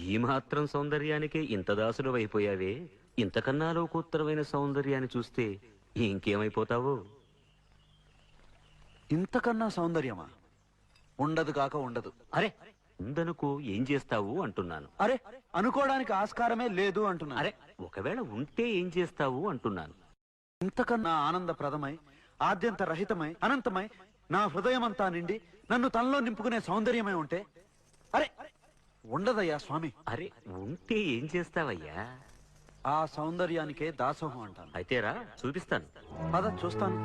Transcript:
ఈ మాత్రం సౌందర్యానికే ఇంత దాసుడు అయిపోయావే, ఇంతకన్నా లోకోత్తరమైన సౌందర్యాన్ని చూస్తే ఇంకేమైపోతావు? ఇంతకన్నా సౌందర్యమా? ఉండదు కాక ఉండదు. అరే ఉందనుకో, ఏం చేస్తావు అంటున్నాను. అరే అనుకోవడానికి ఆస్కారమే లేదు అంటున్నా. అరే ఒకవేళ ఉంటే ఏం చేస్తావు అంటున్నాను. ఇంతకన్నా ఆనందప్రదమై, ఆద్యంత రహితమై, అనంతమై, నా హృదయమంతా నిండి నన్ను తనలో నింపుకునే సౌందర్యమై ఉంటే అరే ఉండదయ్యా స్వామి. అరే ఉంటే ఏం చేస్తావయ్యా? ఆ సౌందర్యానికే దాసోహం అంటాను. అయితేరా చూపిస్తాను. పద చూస్తాను.